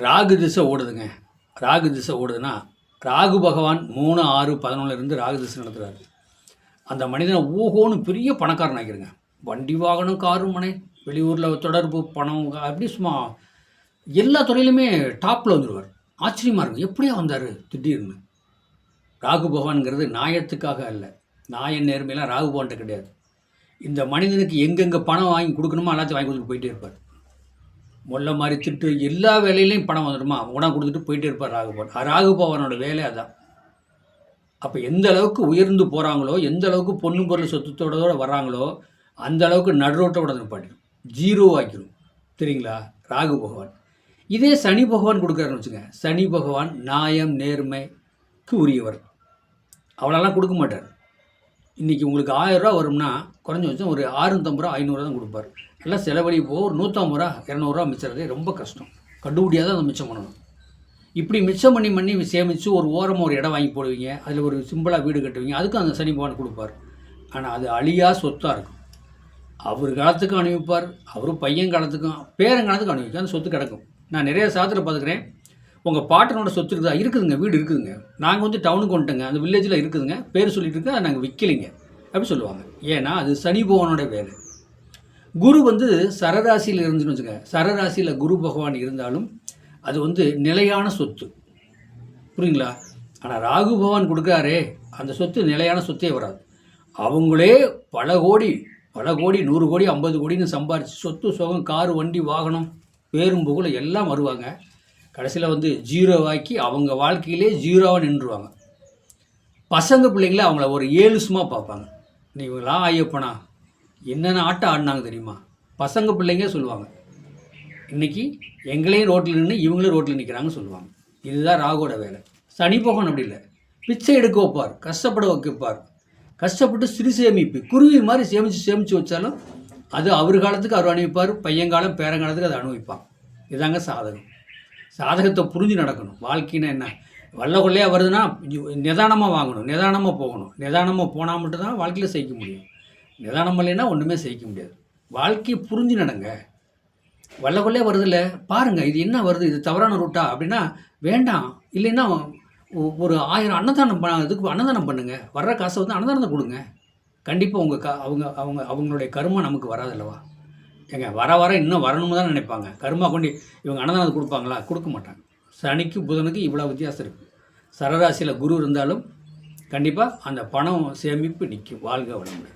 ராகு திசை ஓடுதுங்க. ராகு திசை ஓடுதுன்னா ராகு பகவான் 3, 6, 11 இருந்து ராகு திசை நடத்துகிறாரு. அந்த மனிதனை ஓஹோன்னு பெரிய பணக்காரன் ஆகிருங்க. வண்டி வாகனம், காரு, மனை, வெளியூரில் தொடர்பு, பணம், அப்படி சும்மா எல்லா துறையிலுமே டாப்பில் வந்துடுவார். ஆச்சரியமாக இருக்கும், எப்படியா வந்தார் திடீர்னு. ராகு பகவான்கிறது நியாயத்துக்காக அல்ல, நியாய நேர்மையெல்லாம் ராகு பகவான்கிட்ட கிடையாது. இந்த மனிதனுக்கு எங்கெங்கே பணம் வாங்கி கொடுக்கணுமோ எல்லாத்தையும் வாங்கி கொடுத்துட்டு போயிட்டே இருப்பார். முல்லை மாதிரி திட்டு எல்லா வேலையிலையும் பணம் வந்துடுமா உணவு கொடுத்துட்டு போயிட்டே இருப்பார் ராகுபவன். ராகுபவனோட வேலை அதான். அப்போ எந்த அளவுக்கு உயர்ந்து போகிறாங்களோ, எந்த அளவுக்கு பொண்ணு பொருள் சொத்துத்தோட வர்றாங்களோ, அந்த அளவுக்கு நடுரோட்டோட நிப்பாட்டிடும், ஜீரோ ஆக்கிடும். தெரியுங்களா? ராகு பகவான். இதே சனி பகவான் கொடுக்குறாருன்னு வச்சுங்க. சனி பகவான் நியாயம் நேர்மைக்கு உரியவர். அவ்வளோலாம் கொடுக்க மாட்டார். இன்றைக்கி உங்களுக்கு 1000 ரூபா வரும்னா குறைஞ்சபட்சம் ஒரு 650 ரூபா 500 தான் கொடுப்பார். எல்லாம் செலவழி போக ஒரு 150 ரூபா 200 ரூபா மிச்சறதே ரொம்ப கஷ்டம். கண்டுபிடியாக தான் அதை மிச்சம் பண்ணணும். இப்படி மிச்சம் பண்ணி சேமித்து ஒரு ஓரமாக ஒரு இடம் வாங்கி போடுவீங்க, அதில் ஒரு சிம்பிளாக வீடு கட்டுவீங்க, அதுக்கும் அந்த சனி பகவான் கொடுப்பார். ஆனால் அது அழியா சொத்தாக இருக்கும். அவர் காலத்துக்கும் அனுபவிப்பார், அவரும் பையன் காலத்துக்கும் பேரங்காலத்துக்கும் அனுபவிக்கும். அந்த சொத்து கிடக்கும். நான் நிறைய சாதத்தில் பார்த்துக்கிறேன். உங்கள் பாட்டனோட சொத்து இருக்குதா? இருக்குதுங்க, வீடு இருக்குதுங்க. நாங்கள் வந்து டவுனுக்கு வந்துட்டோங்க, அந்த வில்லேஜில் இருக்குதுங்க, பேர் சொல்லிட்டு இருக்கு, அதை நாங்கள் விற்கலைங்க அப்படி சொல்லுவாங்க. ஏன்னா அது சனி பகவானோட வேலை. குரு வந்து சரராசியில் இருந்துன்னு வச்சுக்க. சரராசியில் குரு பகவான் இருந்தாலும் அது வந்து நிலையான சொத்து, புரியுங்களா? ஆனால் ராகு பகவான் கொடுக்குறாரே, அந்த சொத்து நிலையான சொத்தே வராது. அவங்களே பல கோடி 100 கோடி 50 கோடின்னு சம்பாரிச்சு சொத்து சுகம், காரு, வண்டி, வாகனம், பேரும் புகழ எல்லாம் வருவாங்க. கடைசியில் வந்து ஜீரோவாக்கி அவங்க வாழ்க்கையிலே ஜீரோவாக நின்றுவாங்க. பசங்க பிள்ளைங்கள அவங்கள ஒரு 7 சும்மா பார்ப்பாங்க. நீங்களாம் ஐயப்பனா என்னென்ன ஆட்டம் ஆடினாங்க தெரியுமா? பசங்க பிள்ளைங்க சொல்லுவாங்க. இன்றைக்கி எங்களையும் ரோட்டில் நின்று இவங்களும் ரோட்டில் நிற்கிறாங்கன்னு சொல்லுவாங்க. இதுதான் ராகுவோட வேலை. சனி பகவான் அப்படி இல்லை. பிச்சை எடுக்க வைப்பார், கஷ்டப்பட வைப்பார். கஷ்டப்பட்டு சிறு சேமிப்பு, குருவி மாதிரி சேமித்து வச்சாலும் அது அவர் காலத்துக்கு அவர் அனுபவிப்பார், பையங்காலம் பேரங்காலத்துக்கு அதை அனுபவிப்பான். இதாங்க சாதகம். சாதகத்தை புரிஞ்சு நடக்கணும். வாழ்க்கைன்னா என்ன? வல்ல கொள்ளையாக வருதுன்னா நிதானமாக வாங்கணும், நிதானமாக போகணும். நிதானமாக போனால் மட்டும்தான் வாழ்க்கையில் செய்ய முடியும். நிதானம் இல்லைன்னா ஒன்றுமே செய்ய முடியாது. வாழ்க்கையை புரிஞ்சு நடங்க. வல்ல கொள்ளையாக வருதில்ல, பாருங்கள் இது என்ன வருது, இது தவறான ரூட்டா அப்படின்னா வேண்டாம். இல்லைன்னா ஒரு 1000 அன்னதானம் இதுக்கு அன்னதானம் பண்ணுங்கள். வர்ற காசை வந்து அன்னதானத்தை கொடுங்க. கண்டிப்பாக உங்கள் அவங்களுடைய கருமா நமக்கு வராதில்லவா? ஏங்க வர இன்னும் வரணும்னு தான் நினைப்பாங்க. கருமா கொண்டு இவங்க அன்னதானத்தை கொடுப்பாங்களா? கொடுக்க மாட்டாங்க. சனிக்கு புதனுக்கு இவ்வளோ வித்தியாசம் இருக்குது. சரராசியில் குரு இருந்தாலும் கண்டிப்பாக அந்த பணம் சேமிப்பு நிற்கும். வாழ்க வளமுடன்.